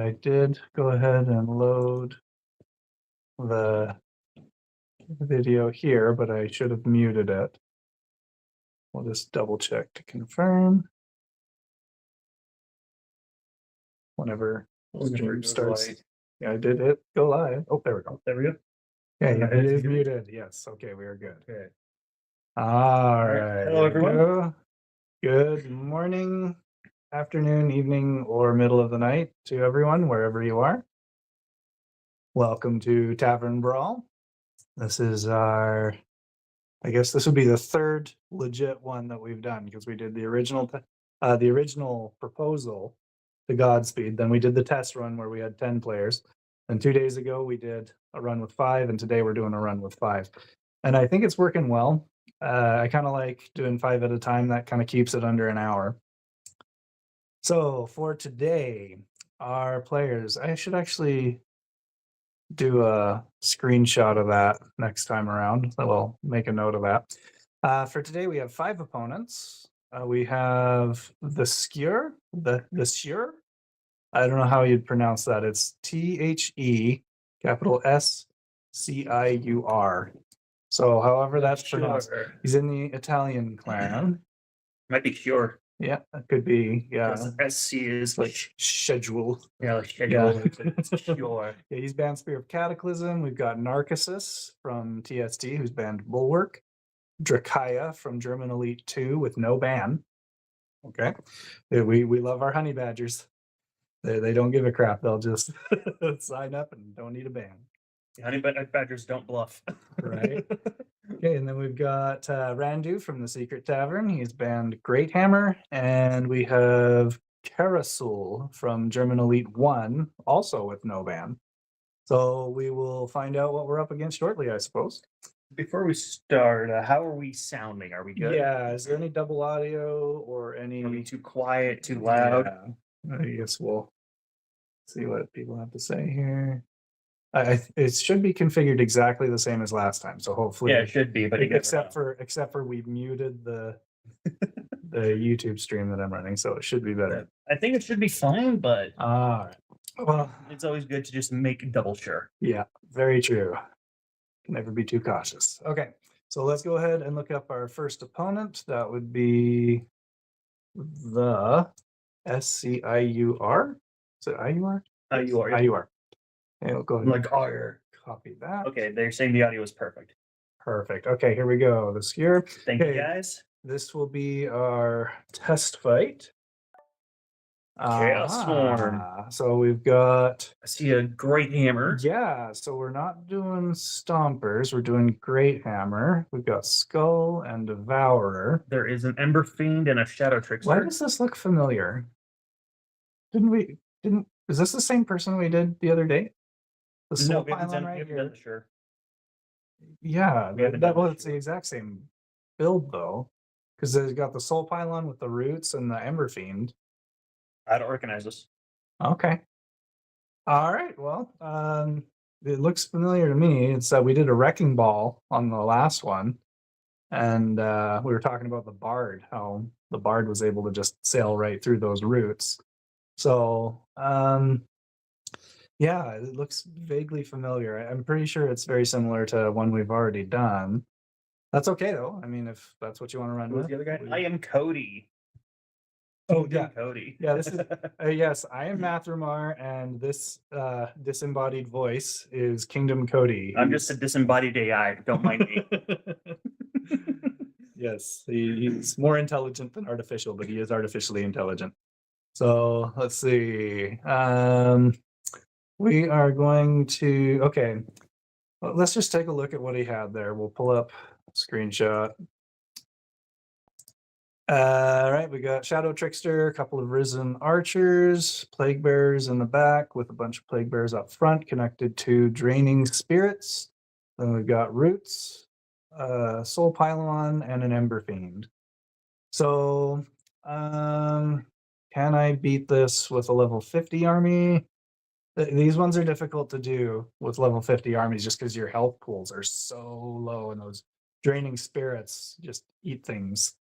I did go ahead and load the video here, but I should have muted it. We'll just double check to confirm. Whenever stream starts. Light. Yeah, I did it go live. Oh, there we go. There we go. Yeah, yeah, it is muted. Yes. Okay, we are good. Okay. All right. Hello, everyone. Good morning, afternoon, evening, or middle of the night to everyone, wherever you are. Welcome to Tavern Brawl. This is I guess this would be the third legit one that we've done, because we did the original proposal to Godspeed. Then we did the test run where we had 10 players. And 2 days ago we did a run with 5, and today we're doing a run with 5. And I think it's working well. I kind of like doing 5 at a time. That kind of keeps it under an hour. So for today, our players, I should actually do a screenshot of that next time around. So we'll make a note of that. For today, we have 5 opponents. We have TheSciur. I don't know how you'd pronounce that. It's THE capital SCIUR. So however that's pronounced. He's in the Italian clan. Might be Cure. Yeah, that could be. Yeah. SC is like schedule. Yeah, like schedule. Yeah. Sure. Yeah, he's banned Spear of Cataclysm. We've got Narkisus from TST, who's banned Bulwark. Drakaya from German Elite 2 with no ban. Okay. We love our honey badgers. They don't give a crap. They'll just sign up and don't need a ban. The honey badgers don't bluff. Right. Okay, and then we've got Randu from the Secret Tavern. He's banned Great Hammer. And we have Kerasul from German Elite 1, also with no ban. So we will find out what we're up against shortly, I suppose. Before we start, how are we sounding? Are we good? Yeah, is there any double audio or any... Are we too quiet, too loud? Yeah. I guess we'll see what people have to say here. It should be configured exactly the same as last time, so hopefully... Yeah, it should be, but except for we've muted the YouTube stream that I'm running, so it should be better. I think it should be fine, but... All right. Well, it's always good to just make double sure. Yeah, very true. Can never be too cautious. Okay, so let's go ahead and look up our first opponent. That would be the SCIUR. Is it IUR? IUR. IUR. Okay, we'll go ahead and copy that. Okay, they're saying the audio is perfect. Perfect. Okay, here we go. TheSciur. Thank you, guys. This will be our test fight. So we've got... I see a Great Hammer. Yeah, so we're not doing Stompers. We're doing Great Hammer. We've got Skull and Devourer. There is an Ember Fiend and a Shadow Trickster. Why does this look familiar? Is this the same person we did the other day? The Soul Pylon right here? Sure. Yeah, it's the exact same build though. Because they've got the Soul Pylon with the Roots and the Ember Fiend. I don't recognize this. Okay. All right. Well, it looks familiar to me. It's we did a Wrecking Ball on the last one, and we were talking about the Bard, how the Bard was able to just sail right through those roots. So, yeah, it looks vaguely familiar. I'm pretty sure it's very similar to one we've already done. That's okay though. I mean, if that's what you want to run with. The other guy? I am Cody. Oh yeah, Cody. Yeah, this is yes. I am Matthremar, and this disembodied voice is Kingdom Cody. I'm just a disembodied AI. Don't mind me. Yes, he's more intelligent than artificial, but he is artificially intelligent. So let's see. We are going to well, let's just take a look at what he had there. We'll pull up a screenshot. All right, we got Shadow Trickster, a couple of Risen Archers, Plague Bearers in the back with a bunch of Plague Bearers up front connected to Draining Spirits. Then we've got Roots, Soul Pylon, and an Ember Fiend. So, can I beat this with a level 50 army? These ones are difficult to do with level 50 armies just because your health pools are so low and those Draining Spirits just eat things.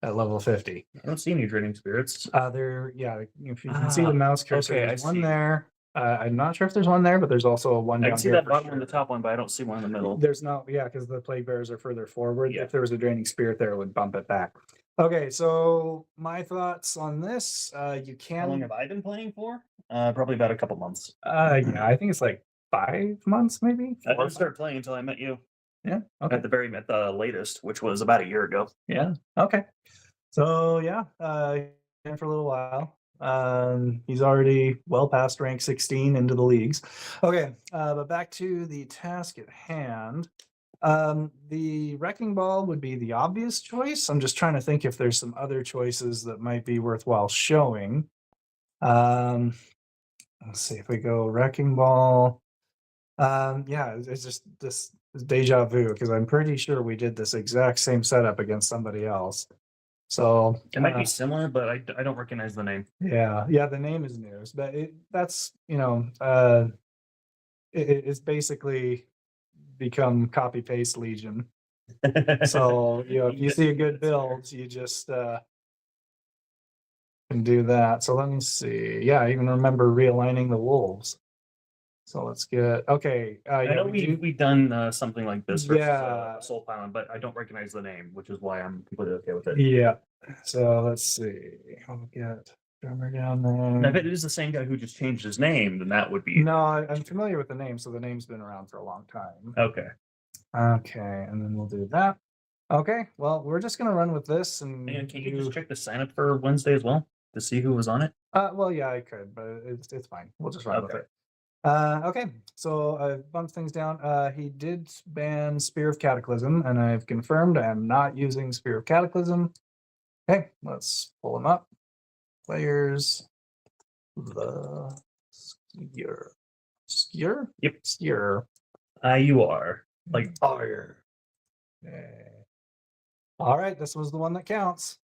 At level 50. I don't see any Draining Spirits. If you can see the mouse cursor, there's one there, I'm not sure if there's one there, but there's also one I down can see here. that for bottom one, sure. the top one, but I don't see one in the middle. There's no, yeah, because the plague bears are further forward. Yeah. If there was a draining spirit there, it would bump it back. Okay, so my thoughts on this, you How long can, have I been playing for? Probably about a couple months. yeah, I think it's like 5 months, maybe. I 4 didn't start playing until I met you Yeah. Okay. at the latest, which was about a year ago. Yeah. Okay. So yeah, in for a little while. He's already well past rank 16 into the leagues. Okay, but back to the task at hand. The wrecking ball would be the obvious choice. I'm just trying to think if there's some other choices that might be worthwhile showing. Let's see if we go wrecking ball. Yeah, it's just this is deja vu because I'm pretty sure we did this exact same setup against somebody else. So It might be similar, but I don't recognize the name. yeah, the name is news, but that's it's basically become copy paste Legion. So if you see a good build, you just can do that. So let me see. Yeah, I even remember realigning the wolves. So let's get okay. I know we've done something like this versus Yeah. Soul Island, but I don't recognize the name, which is why I'm completely okay with it. Yeah. So let's see. I'll get drummer down And if there. it is the same guy who just changed his name, then that would be No, I'm familiar with the name, so the name's been around for a long time. okay. Okay, and then we'll do that. Okay, well, we're just gonna run with this and And can you do. just check the sign up for Wednesday as well to see who was on it? Well, yeah, I could, but it's fine. We'll just run with Okay. it. Okay, so I've bumped things down. He did ban Spear of Cataclysm, and I've confirmed I am not using Spear of Cataclysm. Okay, let's pull him up. Players, the Skier. Skier? Yep. Skier. You are like Fire. All right, this was the one that counts.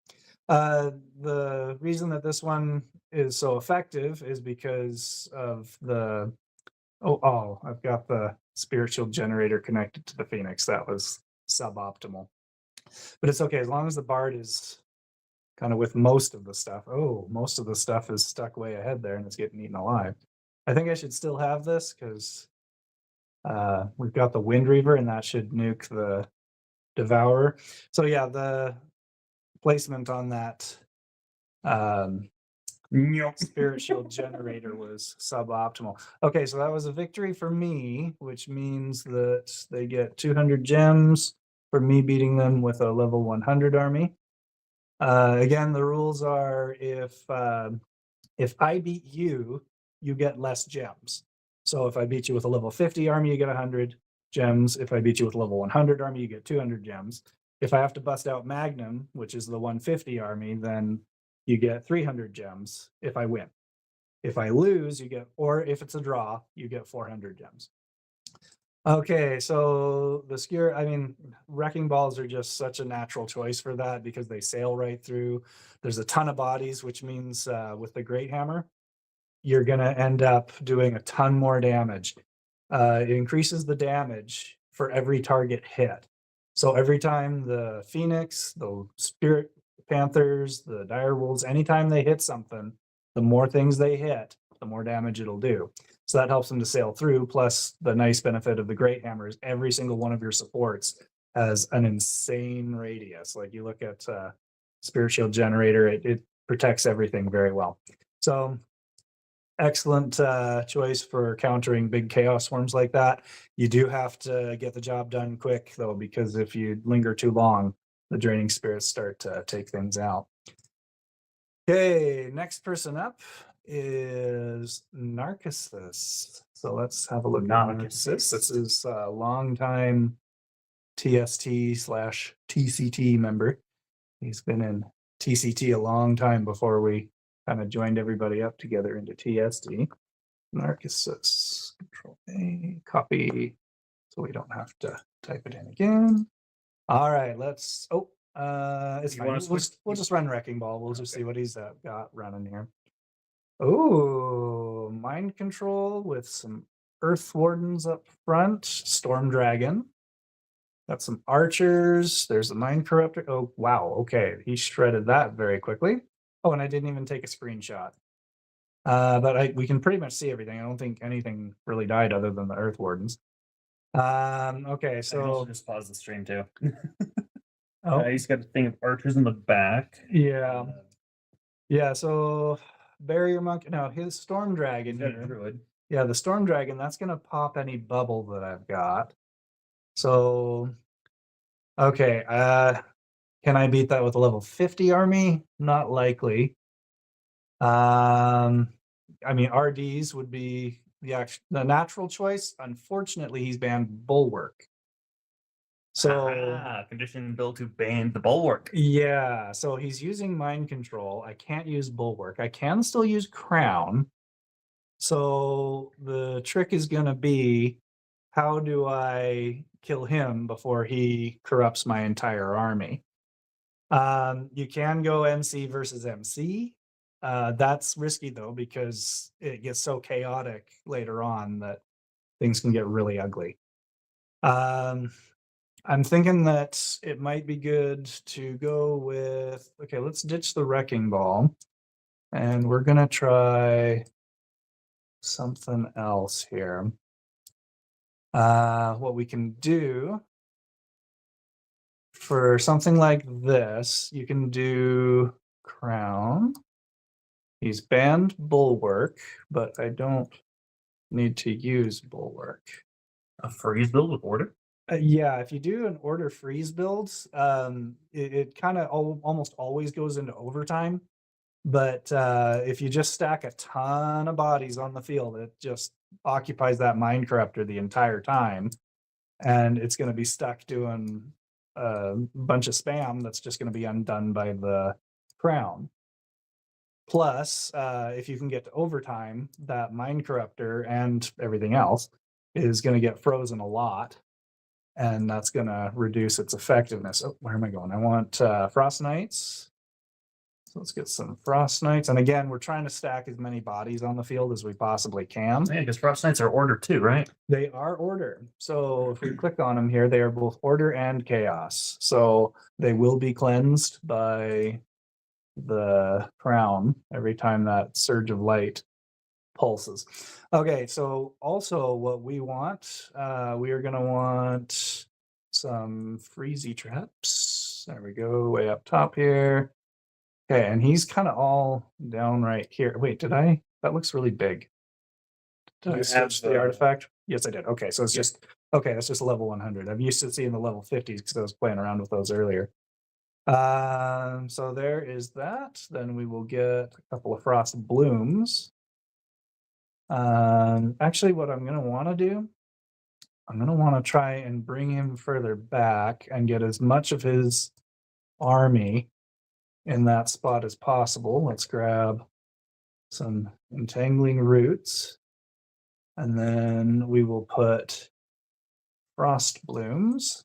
The reason that this one is so effective is because of the I've got the spiritual generator connected to the Phoenix. That was suboptimal. But it's okay as long as the Bard is kind of with most of the stuff. Oh, most of the stuff is stuck way ahead there and it's getting eaten alive. I think I should still have this because we've got the Wind Reaver and that should nuke the Devourer. So yeah, the placement on that spiritual generator was suboptimal. Okay, so that was a victory for me, which means that they get 200 gems for me beating them with a level 100 army. Again, the rules are if I beat you, you get less gems. So if I beat you with a level 50 army, you get 100 gems. If I beat you with a level 100 army, you get 200 gems. If I have to bust out Magnum, which is the 150 army, then you get 300 gems if I win. If I lose, you get, or if it's a draw, you get 400 gems. Okay, so the skewer, I mean, wrecking balls are just such a natural choice for that because they sail right through. There's a ton of bodies, which means with the Great Hammer, you're going to end up doing a ton more damage. It increases the damage for every target hit. So every time the Phoenix, the Spirit Panthers, the Dire Wolves, anytime they hit something, the more things they hit, the more damage it'll do. So that helps them to sail through. Plus, the nice benefit of the Great Hammer is every single one of your supports has an insane radius. Like you look at Spirit Shield Generator, it protects everything very well. So excellent choice for countering big chaos swarms like that. You do have to get the job done quick though, because if you linger too long, the draining spirits start to take things out. Okay, next person up is Narkisus. So let's have a look at Narkisus. This is a longtime TST/TCT member. He's been in TCT a long time before we kind of joined everybody up together into TSD. Narkisus, Control A, copy, so we don't have to type it in again. All right, let's. It's fine. We'll just run Wrecking Ball. We'll just see what he's got running here. Oh, Mind Control with some Earth Wardens up front, Storm Dragon. Got some archers. There's the Mind Corruptor. Oh, wow. Okay. He shredded that very quickly. Oh, and I didn't even take a screenshot. But we can pretty much see everything. I don't think anything really died other than the Earth Wardens. Okay, I can so also just pause the stream too. oh He's got a thing of archers in the back. yeah, yeah. So barrier monk. Now his storm dragon He's got a here. druid. Yeah, the storm dragon. That's gonna pop any bubble that I've got. So okay, can I beat that with a level 50 army? Not likely. I mean, RDs would be the natural choice. Unfortunately, he's banned Bulwark. So Condition build to ban the bulwark. yeah, so he's using mind control. I can't use Bulwark. I can still use Crown. So the trick is gonna be, how do I kill him before he corrupts my entire army? You can go MC versus MC. That's risky though, because it gets so chaotic later on that things can get really ugly. I'm thinking that it might be good to go with, okay, let's ditch the Wrecking Ball. And we're gonna try something else here. What we can do for something like this, you can do Crown. He's banned Bulwark, but I don't need to use Bulwark. A freeze build with order. Yeah, if you do an order freeze build, it kind of almost always goes into overtime. But if you just stack a ton of bodies on the field, it just occupies that mind corruptor the entire time, and it's going to be stuck doing a bunch of spam that's just going to be undone by the crown. Plus, if you can get to overtime, that mind corruptor and everything else is going to get frozen a lot, and that's going to reduce its effectiveness. Oh, where am I going? I want Frost Knights. So let's get some Frost Knights. And again, we're trying to stack as many bodies on the field as we possibly can. Yeah, because Frost Knights are order too, right? They are order. So if we click on them here, they are both order and chaos. So they will be cleansed by the crown every time that surge of light pulses. Okay, so also what we want, we are going to want some freezy traps. There we go, way up top here. Okay, and he's kind of all down right here. Wait, did I? That looks really big. Did I switch the artifact? Yes, I did. Okay, so it's just, okay, that's just level 100. I'm used to seeing the level 50s because I was playing around with those earlier. So there is that. Then we will get a couple of Frost Blooms. Actually, what I'm going to want to do, I'm going to want to try and bring him further back and get as much of his army in that spot as possible. Let's grab some entangling roots, and then we will put frost blooms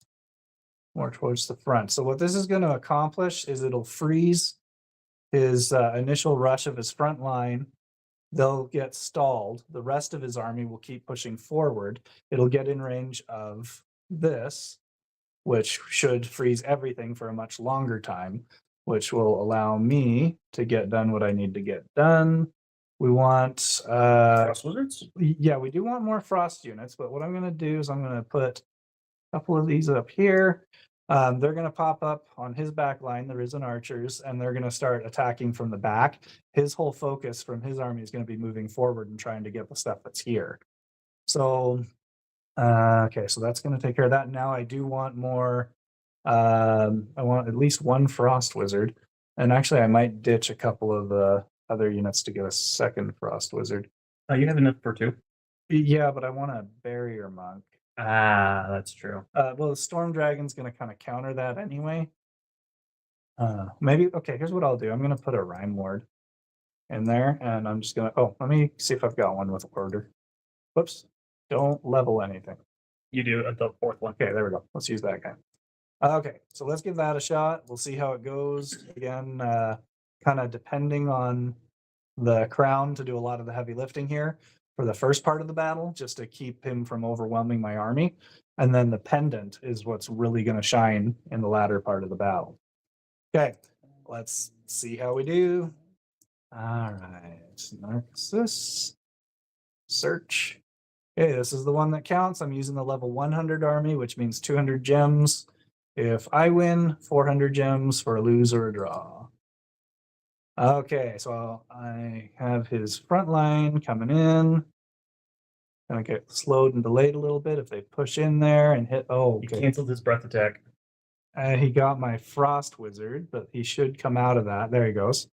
more towards the front. So what this is going to accomplish is it'll freeze his initial rush of his front line. They'll get stalled. The rest of his army will keep pushing forward. It'll get in range of this, which should freeze everything for a much longer time, which will allow me to get done what I need to get done. We want Frost Wizards? Yeah, we do want more frost units, but what I'm going to do is I'm going to put a couple of these up here. They're going to pop up on his back line, the Risen Archers, and they're going to start attacking from the back. His whole focus from his army is going to be moving forward and trying to get the stuff that's here. So, okay, so that's going to take care of that. Now I do want more. I want at least one Frost Wizard. And actually, I might ditch a couple of the other units to get a second Frost Wizard. You have enough for two? Yeah, but I want a Barrier Monk. That's true. Well, the Storm Dragon's going to kind of counter that anyway. Maybe, okay, here's what I'll do. I'm going to put a Rhyme Lord in there, and I'm just going to, let me see if I've got one with order. Whoops, don't level anything. You do at the fourth one. Okay, there we go. Let's use that guy. Okay, so let's give that a shot. We'll see how it goes. Again, kind of depending on the crown to do a lot of the heavy lifting here for the first part of the battle, just to keep him from overwhelming my army. And then the pendant is what's really going to shine in the latter part of the battle. Okay, let's see how we do. All right, Narkisus. Search. Okay, this is the one that counts. I'm using the level 100 army, which means 200 gems. If I win, 400 gems for a lose or a draw. Okay, so I have his front line coming in. Gonna get slowed and delayed a little bit if they push in there and hit. Oh, He okay. canceled his breath attack. He got my Frost Wizard, but he should come out of that. There he goes.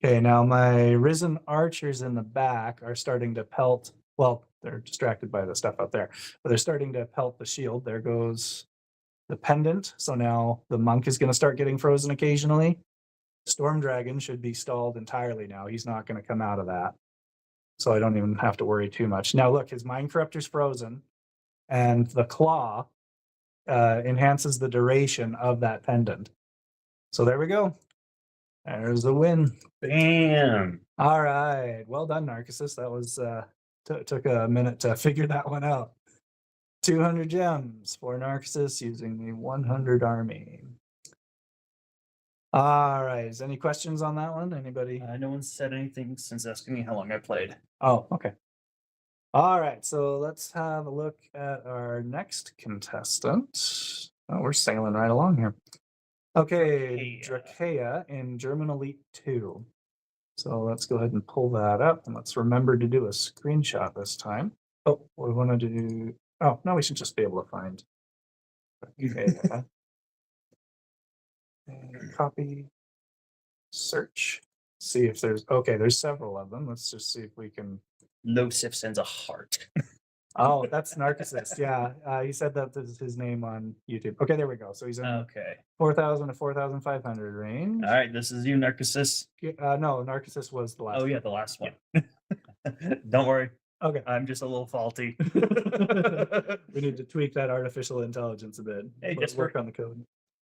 Okay, now my Risen Archers in the back are starting to pelt. Well, they're distracted by the stuff out there, but they're starting to pelt the shield. There goes the pendant. So now the monk is going to start getting frozen occasionally. Storm Dragon should be stalled entirely now. He's not going to come out of that. So I don't even have to worry too much. Now look, his Mind Corruptor's frozen, and the Claw enhances the duration of that pendant. So there we go. There's the win. Bam! All right. Well done, Narkisus. That was took a minute to figure that one out. 200 gems for Narkisus using the 100 army. All right. Is any questions on that one? Anybody? No one said anything since asking me how long I played. Oh, okay. All right. So let's have a look at our next contestant. Oh, we're sailing right along here. Okay, Drakaya in German Elite 2. So let's go ahead and pull that up, and let's remember to do a screenshot this time. Oh, we want to do. Oh, no, we should just be able to find. Okay. And copy, search, see if there's. Okay, there's several of them. Let's just see if we can. Losif sends a heart. Oh, that's Narkisus. Yeah, he said that this is his name on YouTube. Okay, there we go. So he's in Okay. 4,000 to 4,500 range. All right, this is you, Narkisus. No, Narkisus was the last. Oh yeah, the last one. Don't worry. Okay. I'm just a little faulty. We need to tweak that artificial intelligence a bit. Hey, Let's just work on the code.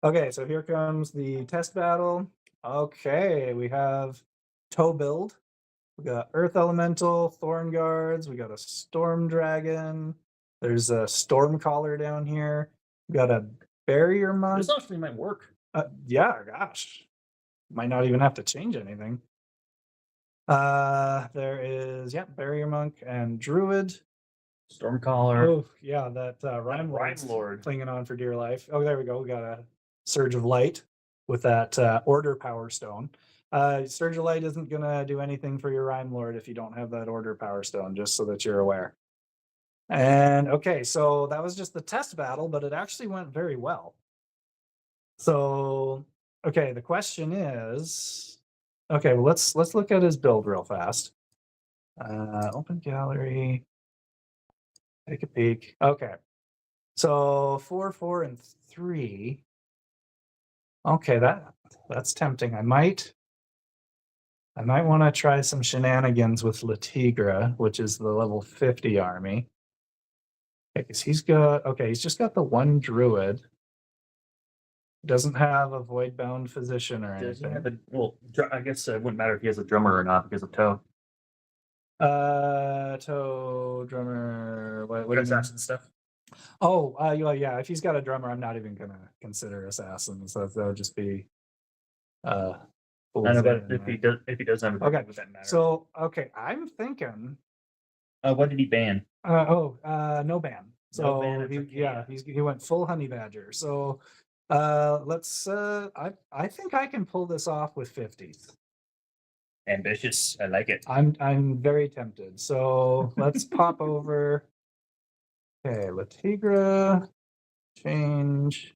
Okay, so here comes the test battle. Okay, we have Toe Build. We got Earth Elemental, Thorn Guards. We got a Storm Dragon. There's a Storm Caller down here. We got a Barrier Monk. This actually might work. Yeah, gosh. Might not even have to change anything. There is, Barrier Monk and Druid. Stormcaller. Oh, yeah, that Rhyme Lord clinging on for dear life. Oh, there we go. We got a Surge of Light with that Order Power Stone. Surge of Light isn't going to do anything for your Rhyme Lord if you don't have that Order Power Stone, just so that you're aware. And okay, so that was just the test battle, but it actually went very well. So, okay, the question is, okay, well, let's look at his build real fast. Open gallery. Take a peek. Okay. So 4, 4, and 3. Okay, that's tempting. I might want to try some shenanigans with Latigra, which is the level 50 army. Because he's just got the one druid. Doesn't have a void-bound physician or Does he anything. have well, I guess it wouldn't matter if he has a drummer or not because of Toe. Toe drummer. What do you mean? Assassin stuff. Oh, yeah. If he's got a drummer, I'm not even gonna consider assassins. That would just be. I know, but if he does have a drummer, Okay. would that matter? So I'm thinking. What did he ban? No ban. So No ban, he went full honey badger. So let's. I think I can pull this off with 50s. Ambitious. I like it. I'm very tempted. So let's pop over. Okay, Latigra, change.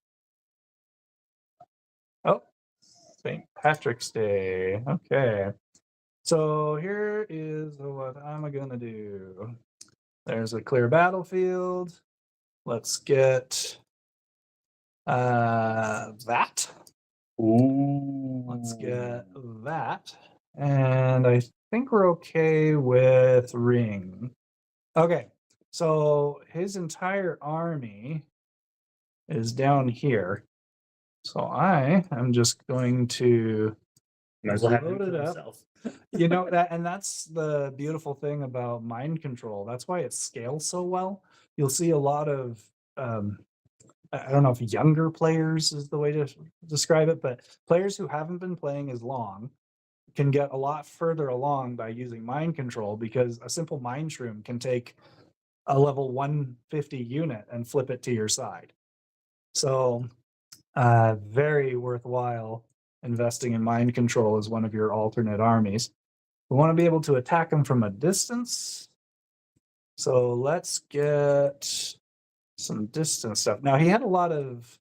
Oh, St. Patrick's Day. Okay. So here is what I'm gonna do. There's a clear battlefield. Let's get that. Ooh. Let's get that. And I think we're okay with ring. Okay. So his entire army is down here. So I am just going to Might as well have load him it for up. himself. That's the beautiful thing about mind control. That's why it scales so well. You'll see a lot of I don't know if younger players is the way to describe it, but players who haven't been playing as long can get a lot further along by using mind control, because a simple mind shroom can take a level 150 unit and flip it to your side. So very worthwhile investing in mind control as one of your alternate armies. We want to be able to attack them from a distance. So let's get some distance stuff. Now, he had a lot of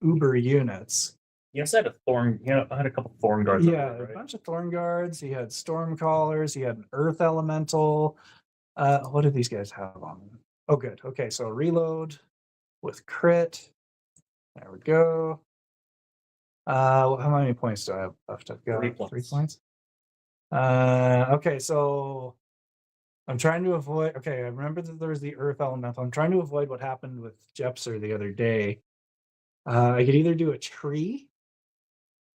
uber units. He also had a thorn. I had a couple thorn guards. Yeah, over, a right? bunch of thorn guards. He had storm callers. He had an earth elemental. What do these guys have on them? Oh, good. Okay, so reload with crit. There we go. How many points do I have left? I've got 3 3 points. points. Okay, so I'm trying to avoid. Okay, I remember that there was the earth elemental. I'm trying to avoid what happened with Jepser the other day. I could either do a tree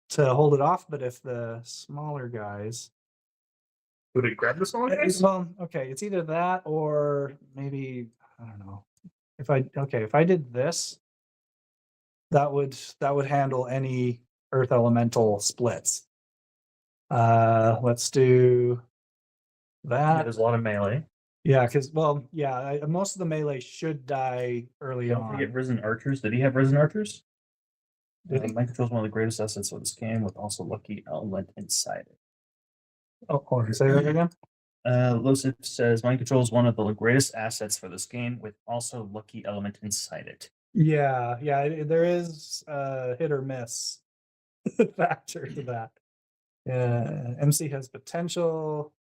to hold it off, but if the smaller guys. Would it grab this one? Well, okay, it's either that or maybe I don't know. If I did this, that would handle any earth elemental splits. Let's do that. There's a lot of melee. Yeah, because most of the melee should die early Don't on. forget risen archers. Did he have risen archers? Did he? Mind control is one of the greatest assets of this game, with also lucky element inside it. Oh, say that again. Losif says mind control is one of the greatest assets for this game, with also lucky element inside it. Yeah, there is hit or miss factor to that. Yeah, MC has potential,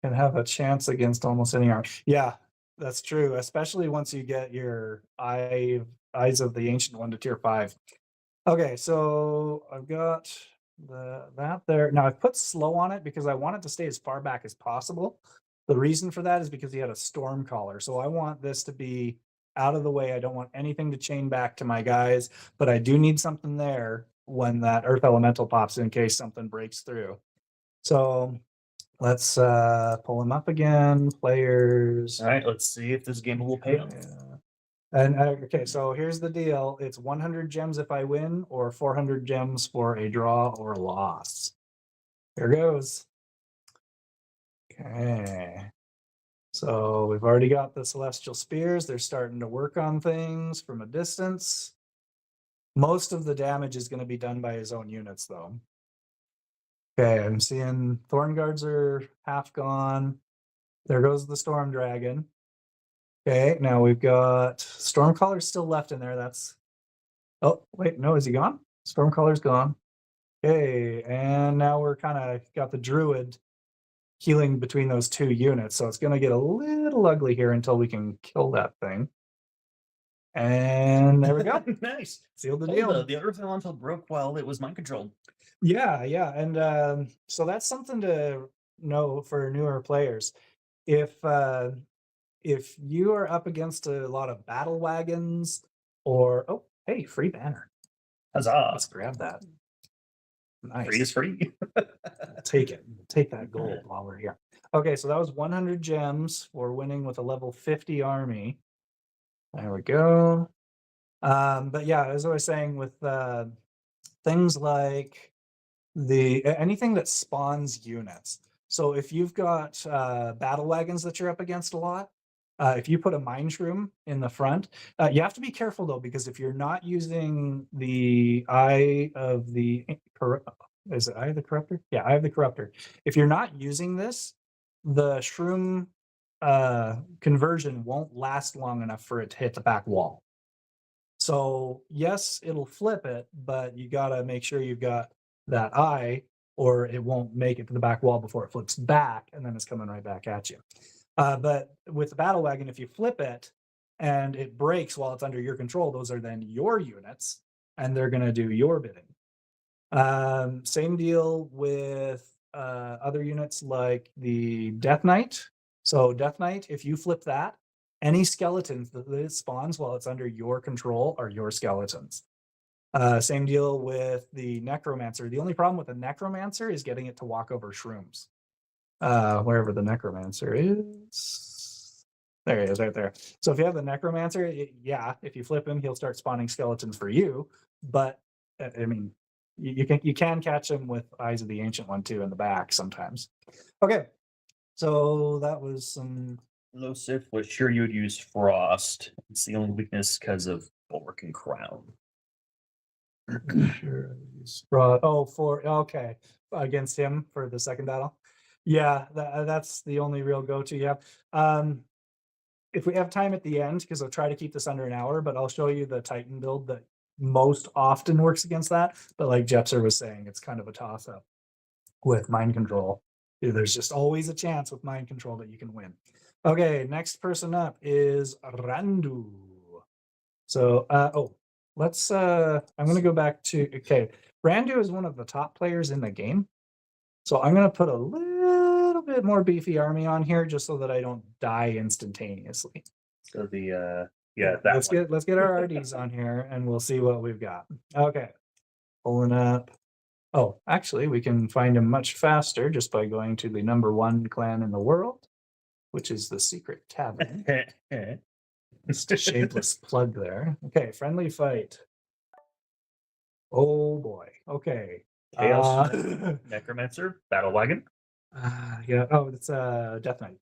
can have a chance against almost any arm. Yeah, that's true, especially once you get your Eyes of the Ancient One to tier 5. Okay, so I've got that there. Now I've put slow on it because I want it to stay as far back as possible. The reason for that is because he had a storm caller. So I want this to be out of the way. I don't want anything to chain back to my guys, but I do need something there when that earth elemental pops in case something breaks through. So let's pull him up again. Players. All right, let's see if this game will pay off. And okay, so here's the deal. It's 100 gems if I win, or 400 gems for a draw or loss. Here goes. Okay. So we've already got the Celestial Spears. They're starting to work on things from a distance. Most of the damage is going to be done by his own units, though. Okay, I'm seeing Thorn Guards are half gone. There goes the Storm Dragon. Okay, now we've got Stormcaller still left in there. That's. Oh, wait, no, is he gone? Stormcaller's gone. Okay, and now we're kind of got the Druid healing between those two units. So it's going to get a little ugly here until we can kill that thing. And there we go. Nice. Sealed the deal. The earth elemental broke while it was mind controlled. Yeah. And so that's something to know for newer players. If you are up against a lot of battle wagons or hey, free banner. Huzzah. Let's grab that. Nice. Free is free. Take it. Take that gold while we're here. Okay, so that was 100 gems for winning with a level 50 army. There we go. But yeah, as I was saying, with things like anything that spawns units. So if you've got battle wagons that you're up against a lot, if you put a mind shroom in the front, you have to be careful though, because if you're not using the Eye of the is it Eye of the Corruptor? Yeah, Eye of the Corruptor. If you're not using this, the shroom conversion won't last long enough for it to hit the back wall. So yes, it'll flip it, but you gotta make sure you've got that eye, or it won't make it to the back wall before it flips back, and then it's coming right back at you. But with the battle wagon, if you flip it and it breaks while it's under your control, those are then your units, and they're going to do your bidding. Same deal with other units like the Death Knight. So Death Knight, if you flip that, any skeletons that it spawns while it's under your control are your skeletons. Same deal with the Necromancer. The only problem with the Necromancer is getting it to walk over shrooms. Wherever the Necromancer is. There he is, right there. So if you have the Necromancer, if you flip him, he'll start spawning skeletons for you. But, I mean, You can catch him with Eyes of the Ancient One too in the back sometimes. Okay, so that was some. Losif was sure you'd use Frost. It's the only weakness because of Bulwark and Crown. Sure. Okay, against him for the second battle. Yeah, that's the only real go-to. Yeah. If we have time at the end, because I'll try to keep this under an hour, but I'll show you the Titan build that most often works against that. But like Jepser was saying, it's kind of a toss-up with mind control. There's just always a chance with mind control that you can win. Okay, next person up is Randu. So, let's I'm going to go back to, okay, Randu is one of the top players in the game. So I'm going to put a little bit more beefy army on here just so that I don't die instantaneously. So the let's get our RDs on here and we'll see what we've got. Okay. Pulling up. Oh, actually, we can find him much faster just by going to the #1 clan in the world, which is the Secret Tavern. Just a shapeless plug there. Okay, friendly fight. Oh boy. Okay. Chaos Necromancer, Battle Wagon. Yeah. Oh, it's Death Knight.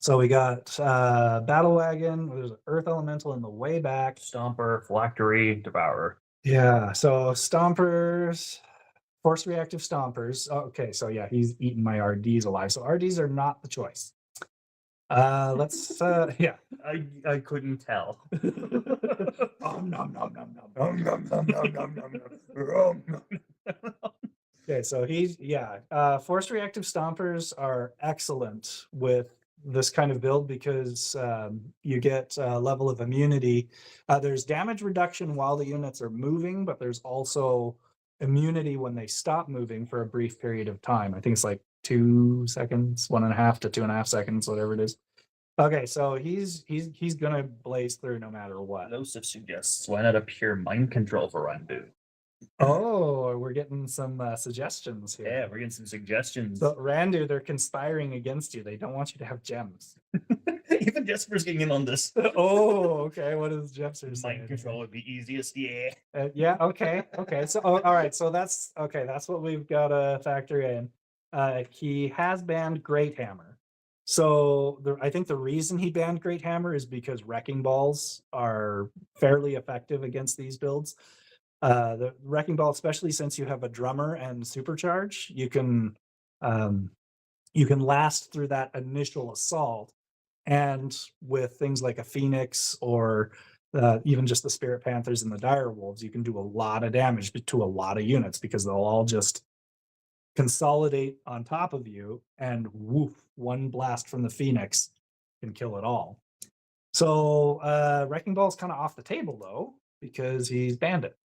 So we got Battle Wagon. There's an Earth Elemental in the way back. Stomper, Phylactery, Devourer. Yeah. So Stompers, Force Reactive Stompers. Okay. So yeah, he's eating my RDs alive. So RDs are not the choice. Let's yeah. I couldn't tell. Okay, so Force Reactive Stompers are excellent with this kind of build because you get a level of immunity. There's damage reduction while the units are moving, but there's also immunity when they stop moving for a brief period of time. I think it's like 2 seconds, 1.5 to 2.5 seconds, whatever it is. Okay, so he's gonna blaze through no matter what. Losif suggests why not a pure mind control for Randu? Oh, we're getting some suggestions here. Yeah, we're getting some suggestions. So Randu, they're conspiring against you. They don't want you to have gems. Even Jesper's getting in on this. Oh, okay. What is Jepser saying? Mind control would be easiest, yeah. Yeah, okay. So all right, so that's okay, that's what we've got to factor in. He has banned Great Hammer. So I think the reason he banned Great Hammer is because Wrecking Balls are fairly effective against these builds. The Wrecking Ball, especially since you have a drummer and supercharge, you can last through that initial assault. And with things like a Phoenix or even just the Spirit Panthers and the Dire Wolves, you can do a lot of damage to a lot of units because they'll all just consolidate on top of you, and woof, one blast from the Phoenix can kill it all. So Wrecking Ball is kind of off the table though because he's banned it.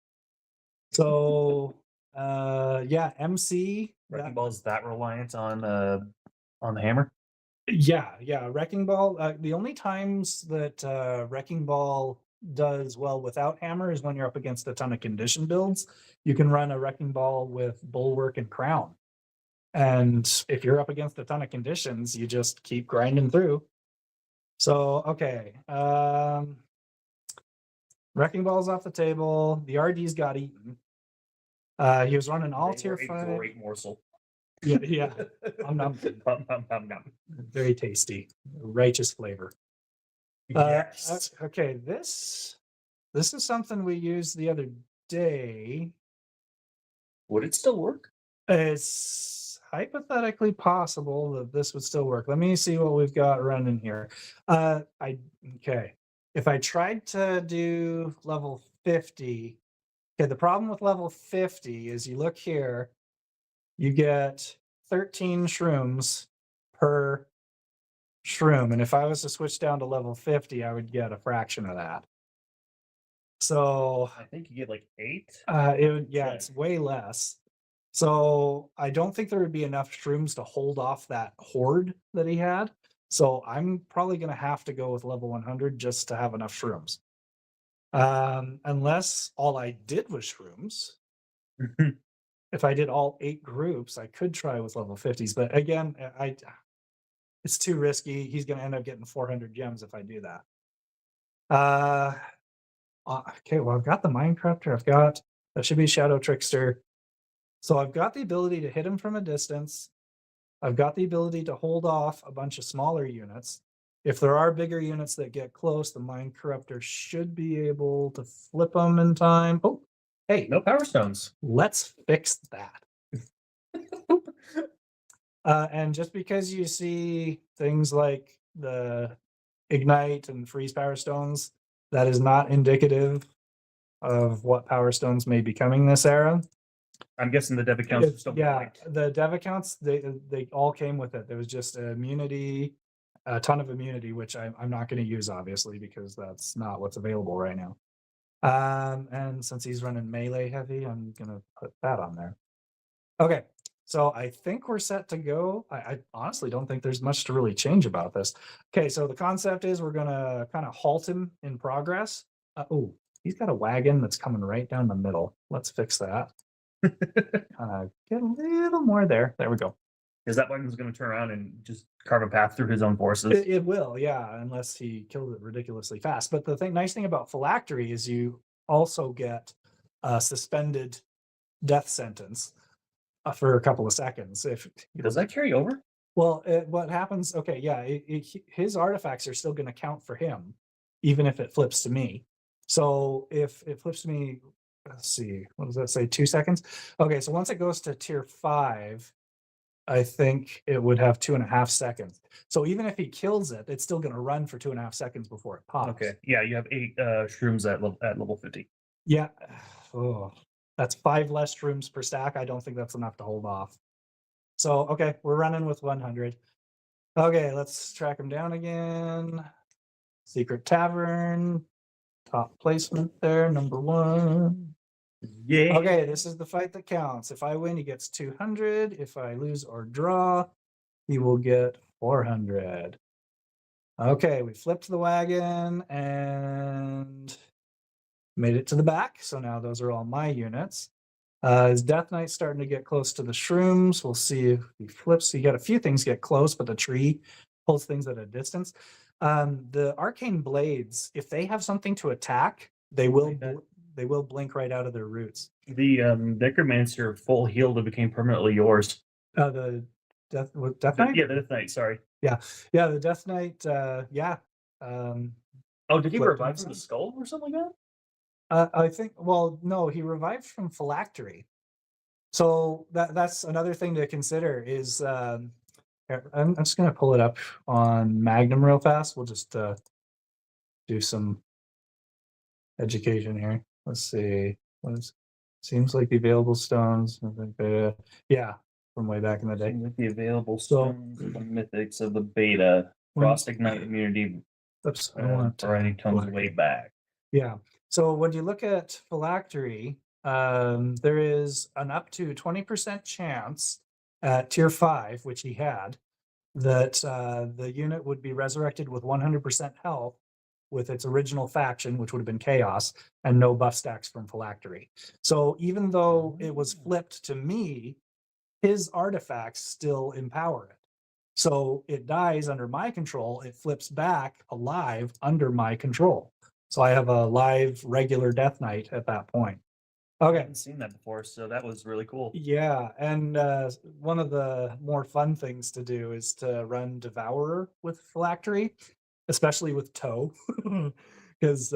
So yeah, MC Wrecking Ball is that reliant on the hammer? Yeah, Wrecking Ball. The only times that Wrecking Ball does well without hammer is when you're up against a ton of condition builds. You can run a Wrecking Ball with Bulwark and Crown. And if you're up against a ton of conditions, you just keep grinding through. So, okay. Wrecking Ball's off the table. The RDs got eaten. He was running all tier 5. Great morsel. Yeah. Nom. Very tasty. Righteous flavor. Yes. Okay, this is something we used the other day. Would it still work? It's hypothetically possible that this would still work. Let me see what we've got running here. Okay. If I tried to do level 50, okay, the problem with level 50 is you look here, you get 13 shrooms per shroom. And if I was to switch down to level 50, I would get a fraction of that. So I think you get like 8. It's way less. So I don't think there would be enough shrooms to hold off that horde that he had. So I'm probably going to have to go with level 100 just to have enough shrooms. Unless all I did was shrooms. If I did all 8 groups, I could try with level 50s. But again, it's too risky. He's going to end up getting 400 gems if I do that. Okay, well, I've got the Mind Corruptor. That should be Shadow Trickster. So I've got the ability to hit him from a distance. I've got the ability to hold off a bunch of smaller units. If there are bigger units that get close, the Mind Corruptor should be able to flip them in time. Oh, hey, No power stones. let's fix that. And just because you see things like the Ignite and Freeze Power Stones, that is not indicative of what Power Stones may be coming this era. I'm guessing the dev accounts are still Yeah, white. the dev accounts, they all came with it. There was just immunity, a ton of immunity, which I'm not going to use, obviously, because that's not what's available right now. And since he's running melee heavy, I'm going to put that on there. Okay, so I think we're set to go. I honestly don't think there's much to really change about this. Okay, so the concept is we're going to kind of halt him in progress. Oh, he's got a wagon that's coming right down the middle. Let's fix that. Get a little more there. There we go. Because that wagon's going to turn around and just carve a path through his own forces. It will, yeah, unless he kills it ridiculously fast. But the nice thing about phylactery is you also get a suspended death sentence for a couple of seconds. If Does that carry over? Well, what happens? Okay, yeah, his artifacts are still going to count for him, even if it flips to me. So if it flips to me, let's see, what does that say? 2 seconds. Okay, so once it goes to tier 5, I think it would have 2.5 seconds. So even if he kills it, it's still going to run for 2.5 seconds before it pops. Okay, yeah, you have 8 shrooms at level 50. Yeah, oh, that's 5 less shrooms per stack. I don't think that's enough to hold off. So okay, we're running with 100. Okay, let's track him down again. Secret Tavern, top placement there, number 1. Yeah. Okay, this is the fight that counts. If I win, he gets 200. If I lose or draw, he will get 400. Okay, we flipped the wagon and made it to the back. So now those are all my units. His Death Knight's starting to get close to the shrooms. We'll see if he flips. You got a few things get close, but the tree pulls things at a distance. The arcane blades, if they have something to attack, they will blink right out of their roots. The Necromancer full heal that became permanently yours. The Death Knight? Yeah, the Death Knight, sorry. Yeah, the Death Knight, yeah. Oh, did he revive from the skull or something like that? I think, well, no, he revived from phylactery. So that's another thing to consider is I'm just going to pull it up on Magnum real fast. We'll just do some education here. Let's see. Seems like the available stones. Yeah, from way back in the day. Seems like the available stones, the mythics of the beta, Frost Ignite immunity. Oops, I want variety comes way back. Yeah. So when you look at phylactery, there is an up to 20% chance at tier 5, which he had, that the unit would be resurrected with 100% health with its original faction, which would have been chaos, and no buff stacks from phylactery. So even though it was flipped to me, his artifacts still empower it. So it dies under my control, it flips back alive under my control. So I have a live regular Death Knight at that point. I Okay. haven't seen that before, so that was really cool. Yeah, and one of the more fun things to do is to run Devourer with phylactery, especially with Toe, because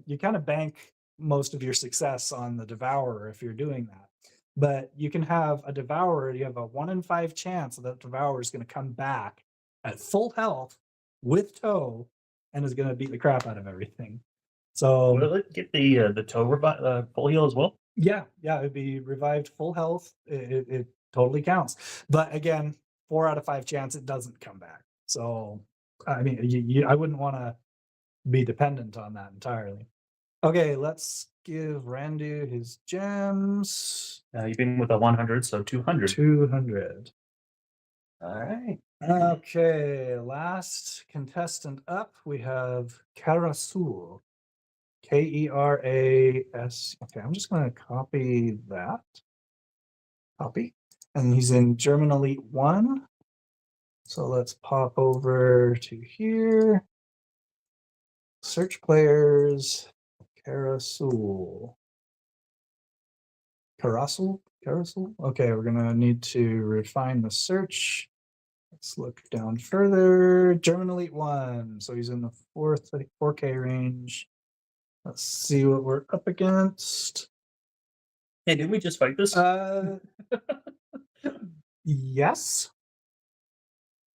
you kind of bank most of your success on the Devourer if you're doing that. But you can have a Devourer, you have a 1 in 5 chance that Devourer is going to come back at full health with Toe and is going to beat the crap out of everything. So will it get the Toe full heal as well? Yeah, it'd be revived full health. It totally counts. But again, 4 out of 5 chance it doesn't come back. So I mean, I wouldn't want to be dependent on that entirely. Okay, let's give Randu his gems. You've been with a 100, so 200. 200. All right. Okay, last contestant up, we have Kerasul. Keras. Okay, I'm just going to copy that. Copy. And he's in German Elite 1. So let's pop over to here. Search players. Kerasul. Kerasul? Kerasul. Okay, we're gonna need to refine the search. Let's look down further. German Elite 1. So he's in the 4K range. Let's see what we're up against. Hey, didn't we just fight this? Yes.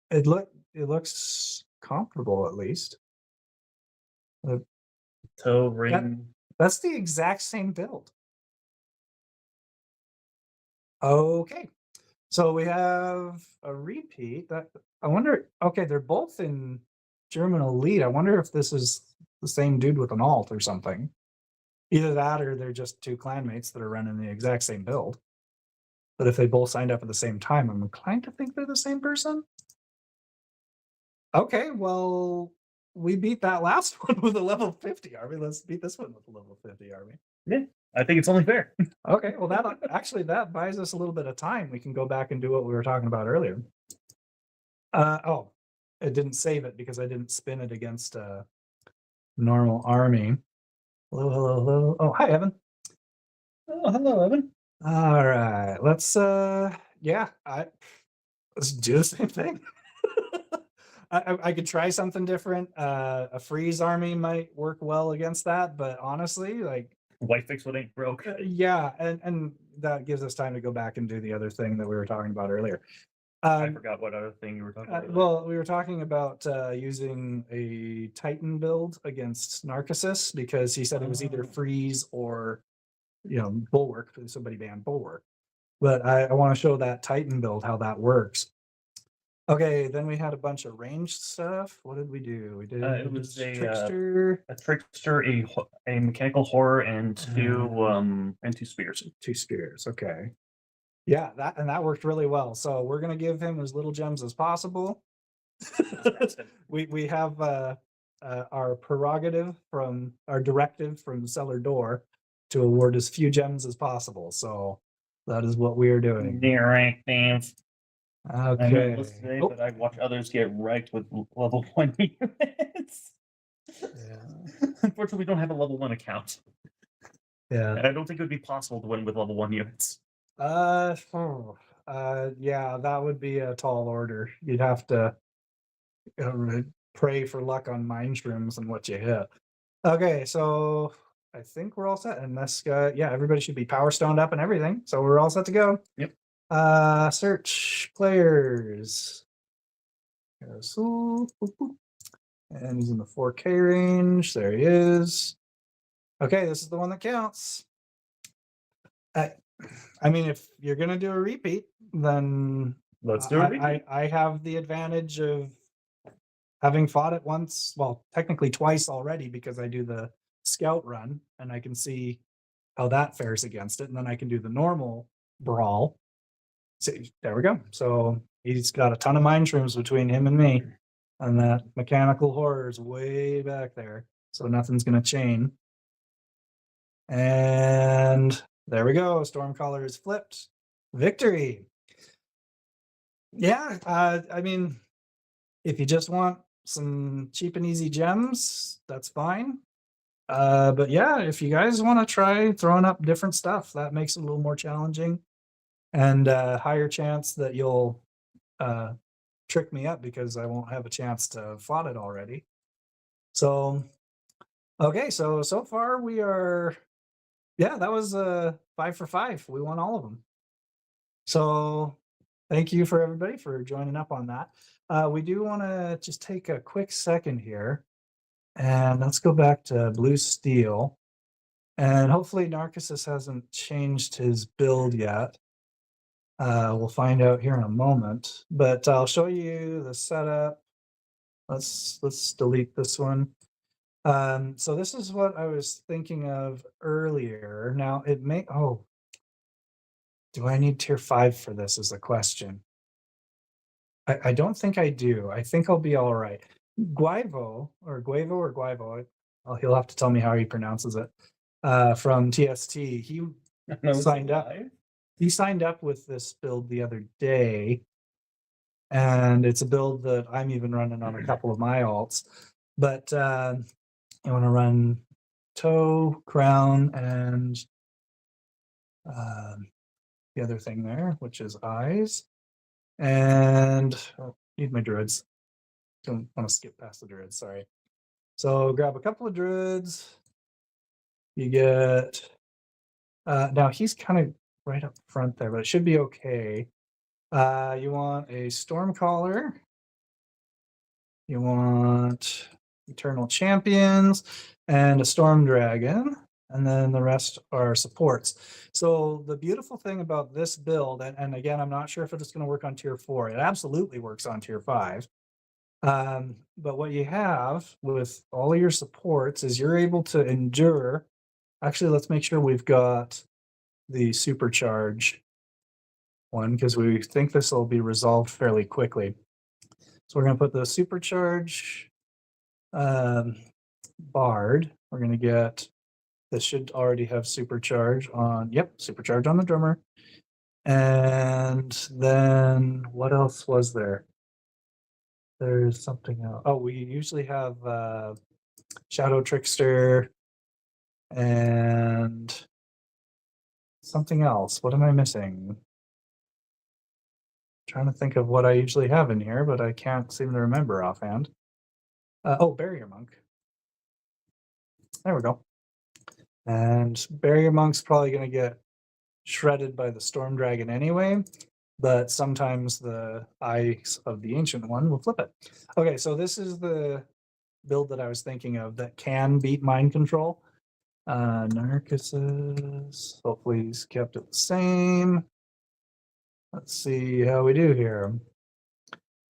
It looks comparable at least. Toe ring. That's the exact same build. Okay. So we have a repeat. That I wonder. Okay, they're both in German Elite. I wonder if this is the same dude with an alt or something. Either that, or they're just two clanmates that are running the exact same build. But if they both signed up at the same time, I'm inclined to think they're the same person. Okay, well, we beat that last one with a level 50 army. Let's beat this one with a level 50 army. Yeah, I think it's only fair. Okay, well, that actually that buys us a little bit of time. We can go back and do what we were talking about earlier. Oh, it didn't save it because I didn't spin it against a normal army. Hello, hello, hello. Oh, hi, Evan. Oh, hello, Evan. All right, let's let's do the same thing. I could try something different. A freeze army might work well against that, but honestly, like White fix what ain't broke. yeah, and that gives us time to go back and do the other thing that we were talking about earlier. I forgot what other thing you were talking about. Well, we were talking about using a Titan build against Narkisus because he said it was either freeze or, bulwark. Somebody banned bulwark, but I want to show that Titan build how that works. Okay, then we had a bunch of ranged stuff. What did we do? We did it was trickster, a trickster, a mechanical horror, and two spears. two spears. Okay, yeah, that worked really well. So we're gonna give him as little gems as possible. we have our prerogative from our directive from Cellar Door to award as few gems as possible. So that is what we are doing. Directive. Okay. I know this today, but I watch others get wrecked with level 1 units. Yeah. Unfortunately, we don't have a level 1 account. Yeah. And I don't think it would be possible to win with level 1 units. Yeah, that would be a tall order. You'd have to pray for luck on mind shrooms and what you hit. Okay, so I think we're all set. And this guy, yeah, everybody should be power stoned up and everything. So we're all set to go. Yep. Search players. Kerasul, and he's in the 4K range. There he is. Okay, this is the one that counts. I mean, if you're gonna do a repeat, then Let's do it. I have the advantage of having fought it once, well, technically twice already, because I do the scout run and I can see how that fares against it, and then I can do the normal brawl. See, there we go. So he's got a ton of mind shrooms between him and me, and that mechanical horror is way back there, so nothing's gonna chain. And there we go. Stormcaller is flipped. Victory. Yeah, I mean, if you just want some cheap and easy gems, that's fine. But yeah, if you guys want to try throwing up different stuff, that makes it a little more challenging and higher chance that you'll trick me up because I won't have a chance to fought it already. So, okay, so far we are, yeah, that was 5 for 5. We won all of them. So thank you for everybody for joining up on that. We do want to just take a quick second here and let's go back to Blue Steel. And hopefully Narkisus hasn't changed his build yet. We'll find out here in a moment, but I'll show you the setup. Let's delete this one. So this is what I was thinking of earlier. Now it may, do I need tier 5 for this is the question. I don't think I do. I think I'll be all right. Guivo, he'll have to tell me how he pronounces it. From TST, he signed up. He signed up with this build the other day, and it's a build that I'm even running on a couple of my alts. But you want to run toe, crown, and the other thing there, which is eyes. And need my druids. Don't want to skip past the druids, sorry. So grab a couple of druids. You get now he's kind of right up front there, but it should be okay. You want a Stormcaller. You want Eternal Champions and a Storm Dragon, and then the rest are supports. So the beautiful thing about this build, and again, I'm not sure if it's going to work on tier 4. It absolutely works on tier 5. But what you have with all of your supports is you're able to endure. Actually, let's make sure we've got the supercharge one because we think this will be resolved fairly quickly. So we're going to put the supercharge bard. We're going to get, this should already have supercharge on, yep, supercharge on the drummer. And then what else was there? There's something else. Oh, we usually have Shadow Trickster and something else. What am I missing? Trying to think of what I usually have in here, but I can't seem to remember offhand. Oh, Barrier Monk. There we go. And Barrier Monk's probably going to get shredded by the Storm Dragon anyway, but sometimes the eyes of the Ancient One will flip it. Okay, so this is the build that I was thinking of that can beat Mind Control. Narkisus, hopefully he's kept it the same. Let's see how we do here.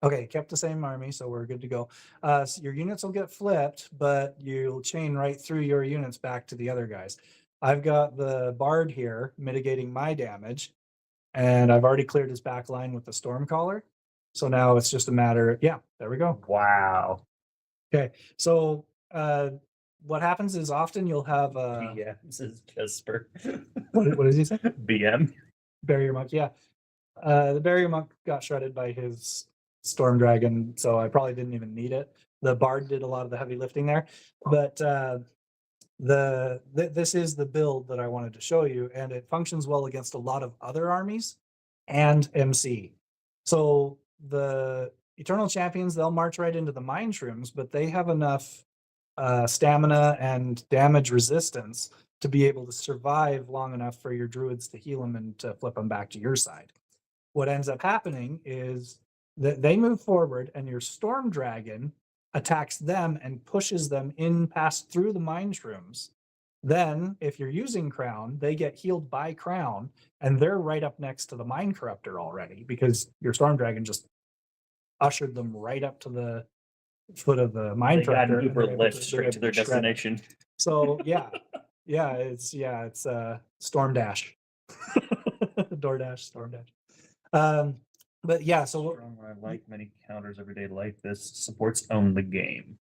Okay, kept the same army, so we're good to go. So your units will get flipped, but you'll chain right through your units back to the other guys. I've got the Bard here mitigating my damage, and I've already cleared his back line with the Stormcaller. So now it's just a matter of, yeah, there we go. Wow. Okay, so what happens is often you'll have Yeah, this is Jesper. what does he say? BM. Barrier Monk, yeah. The Barrier Monk got shredded by his Storm Dragon, so I probably didn't even need it. The Bard did a lot of the heavy lifting there, but this is the build that I wanted to show you, and it functions well against a lot of other armies and MC. So the Eternal Champions, they'll march right into the Mind Shrooms, but they have enough stamina and damage resistance to be able to survive long enough for your druids to heal them and to flip them back to your side. What ends up happening is that they move forward and your Storm Dragon attacks them and pushes them in past through the Mind Shrooms. Then, if you're using Crown, they get healed by Crown, and they're right up next to the Mind Corruptor already because your Storm Dragon just ushered them right up to the foot of the Mind They got Corruptor. an Uber lift straight to their shred. destination. So it's Storm Dash, DoorDash, Storm Dash. But yeah, so I like many counters everyday life. This supports own the game.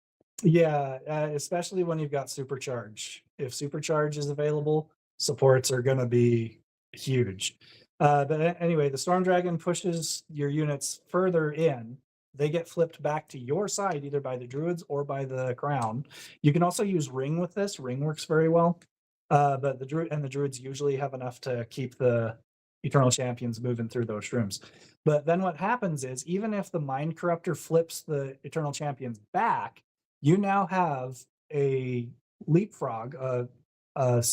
yeah, especially when you've got Supercharge. If Supercharge is available, supports are going to be huge. But anyway, the Storm Dragon pushes your units further in. They get flipped back to your side, either by the Druids or by the Crown. You can also use Ring with this. Ring works very well. But the Druids usually have enough to keep the Eternal Champions moving through those shrooms. But then what happens is, even if the Mind Corruptor flips the Eternal Champions back, you now have a leapfrog, a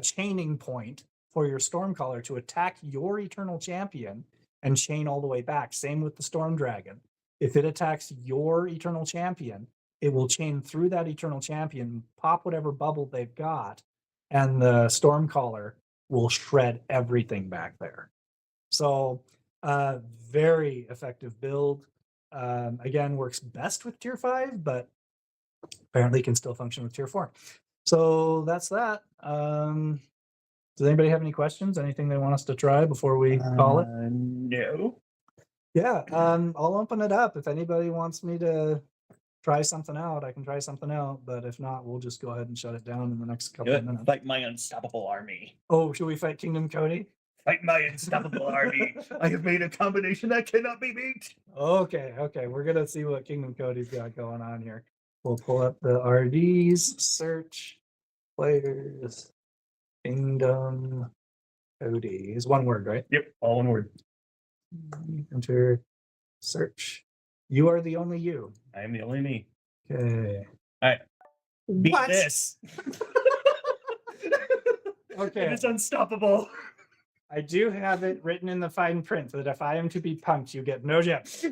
chaining point for your Stormcaller to attack your Eternal Champion and chain all the way back. Same with the Storm Dragon. If it attacks your Eternal Champion, it will chain through that Eternal Champion, pop whatever bubble they've got, and the Stormcaller will shred everything back there. So very effective build. Again, works best with tier 5, but apparently can still function with tier 4. So that's that. Does anybody have any questions? Anything they want us to try before we call it? No. Yeah, I'll open it up. If anybody wants me to try something out, I can try something out. But if not, we'll just go ahead and shut it down in the next couple of minutes. Fight my unstoppable army. Oh, should we fight Kingdom Cody? Fight my unstoppable army. I have made a combination that cannot be beat. Okay. We're gonna see what Kingdom Cody's got going on here. We'll pull up the RDs, search, players, Kingdom Cody is one word, right? Yep, all one word. Enter search. You are the only you. I am the only me. Okay. All right. Beat What? this. Okay. It is unstoppable. I do have it written in the fine print that if I am to be punked, you get no gems.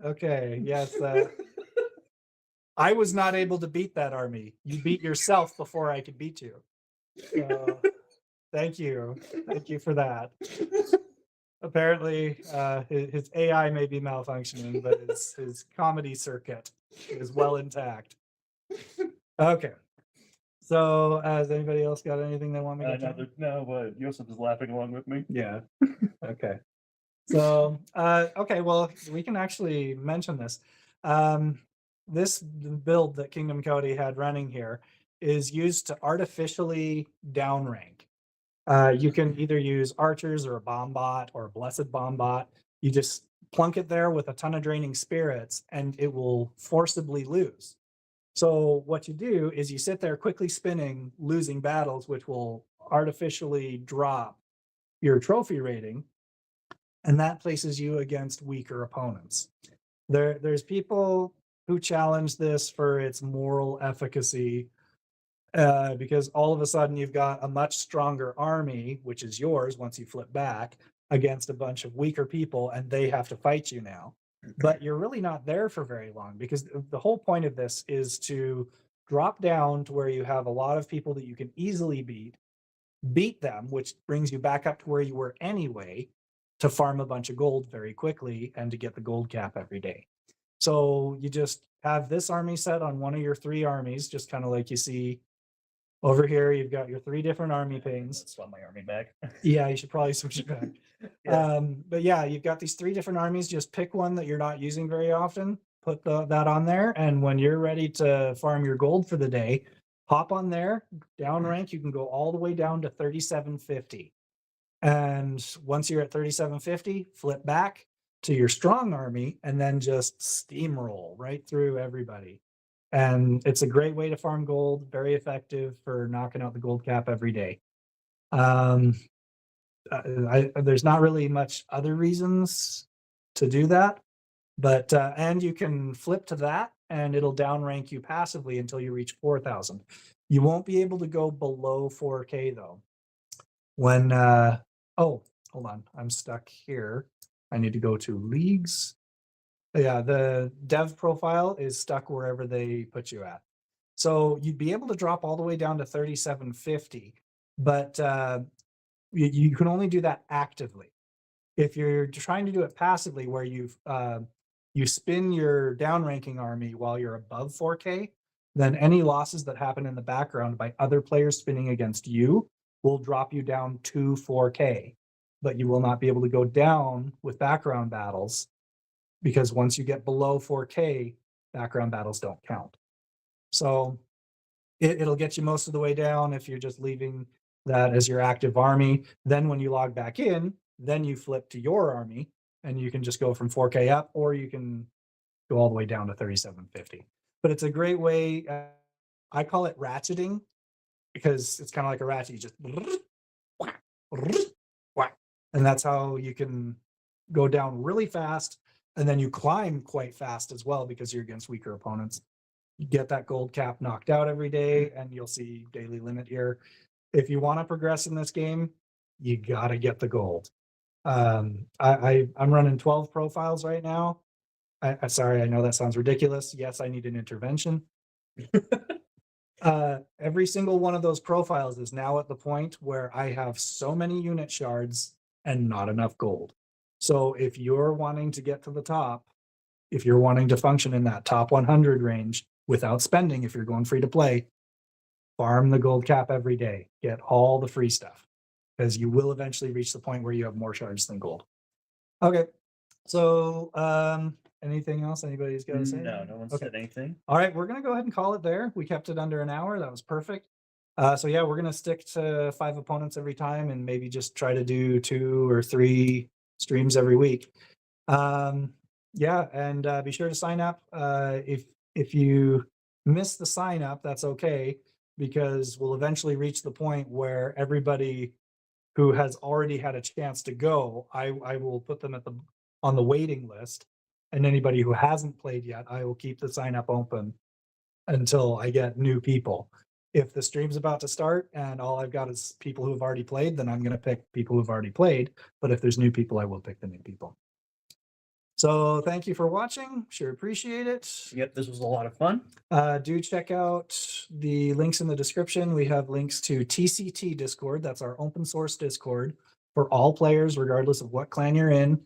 Okay, yes. I was not able to beat that army. You beat yourself before I could beat you. So, thank you. Thank you for that. Apparently, his AI may be malfunctioning, but his comedy circuit is well intact. Okay. So, has anybody else got anything they want me to try? No, Joseph is laughing along with me. Yeah. Okay. So, okay, well, we can actually mention this. This build that Kingdom Cody had running here is used to artificially downrank. You can either use archers or a bomb bot or a blessed bomb bot. You just plunk it there with a ton of draining spirits and it will forcibly lose. So what you do is you sit there quickly spinning, losing battles, which will artificially drop your trophy rating, and that places you against weaker opponents. There's people who challenge this for its moral efficacy, because all of a sudden you've got a much stronger army, which is yours once you flip back, against a bunch of weaker people, and they have to fight you now. But you're really not there for very long, because the whole point of this is to drop down to where you have a lot of people that you can easily beat them, which brings you back up to where you were anyway, to farm a bunch of gold very quickly and to get the gold cap every day. So you just have this army set on one of your three armies, just kind of like you see over here. You've got your three different army panes. Swap my army back. Yeah, you should probably switch it back. Yeah. But yeah, you've got these three different armies. Just pick one that you're not using very often, put that on there, and when you're ready to farm your gold for the day, hop on there, down rank. You can go all the way down to 3750. And once you're at 3750, flip back to your strong army and then just steamroll right through everybody. And it's a great way to farm gold, very effective for knocking out the gold cap every day. There's not really much other reasons to do that, but and you can flip to that and it'll downrank you passively until you reach 4,000. You won't be able to go below 4K though. When oh, hold on, I'm stuck here. I need to go to leagues. Yeah, the dev profile is stuck wherever they put you at. So you'd be able to drop all the way down to 3750, but you can only do that actively. If you're trying to do it passively, where you spin your downranking army while you're above 4K, then any losses that happen in the background by other players spinning against you will drop you down to 4K, but you will not be able to go down with background battles, because once you get below 4K, background battles don't count. So it'll get you most of the way down if you're just leaving that as your active army. Then when you log back in, then you flip to your army and you can just go from 4K up, or you can go all the way down to 3750. But it's a great way. I call it ratcheting, because it's kind of like a ratchet. You just and that's how you can go down really fast, and then you climb quite fast as well, because you're against weaker opponents. You get that gold cap knocked out every day, and you'll see daily limit here. If you want to progress in this game, you got to get the gold. I'm running 12 profiles right now. Sorry, I know that sounds ridiculous. Yes, I need an intervention. Every single one of those profiles is now at the point where I have so many unit shards and not enough gold. So if you're wanting to get to the top, if you're wanting to function in that top 100 range without spending, if you're going free to play, farm the gold cap every day. Get all the free stuff, because you will eventually reach the point where you have more shards than gold. Okay, so anything else anybody's got to say? No one said anything. All right, we're going to go ahead and call it there. We kept it under an hour. That was perfect. So yeah, we're going to stick to 5 opponents every time, and maybe just try to do 2 or 3 streams every week. Yeah, and be sure to sign up. If you miss the sign up, that's okay, because we'll eventually reach the point where everybody who has already had a chance to go, I will put them on the waiting list. And anybody who hasn't played yet, I will keep the sign up open until I get new people. If the stream's about to start and all I've got is people who have already played, then I'm going to pick people who've already played. But if there's new people, I will pick the new people. So thank you for watching. Sure appreciate it. Yep, this was a lot of fun. Do check out the links in the description. We have links to TCT Discord. That's our open source Discord for all players, regardless of what clan you're in.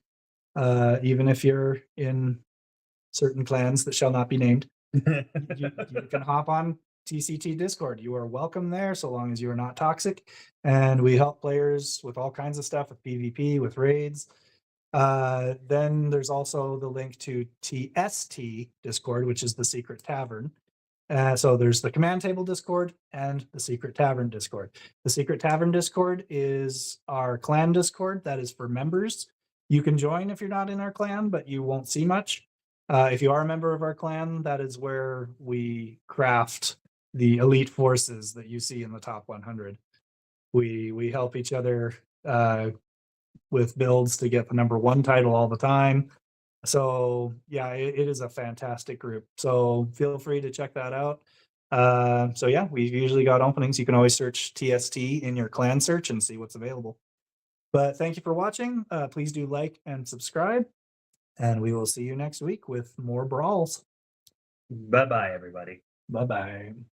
Even if you're in certain clans that shall not be named, you can hop on TCT Discord. You are welcome there so long as you are not toxic. And we help players with all kinds of stuff, with PvP, with raids. Then there's also the link to TST Discord, which is the Secret Tavern. So there's the Command Table Discord and the Secret Tavern Discord. The Secret Tavern Discord is our clan Discord that is for members. You can join if you're not in our clan, but you won't see much. If you are a member of our clan, that is where we craft the elite forces that you see in the top 100. We help each other with builds to get the #1 title all the time. So yeah, it is a fantastic group. So feel free to check that out. So yeah, we've usually got openings. You can always search TST in your clan search and see what's available. But thank you for watching. Please do like and subscribe. And we will see you next week with more brawls. Bye-bye, everybody. Bye-bye.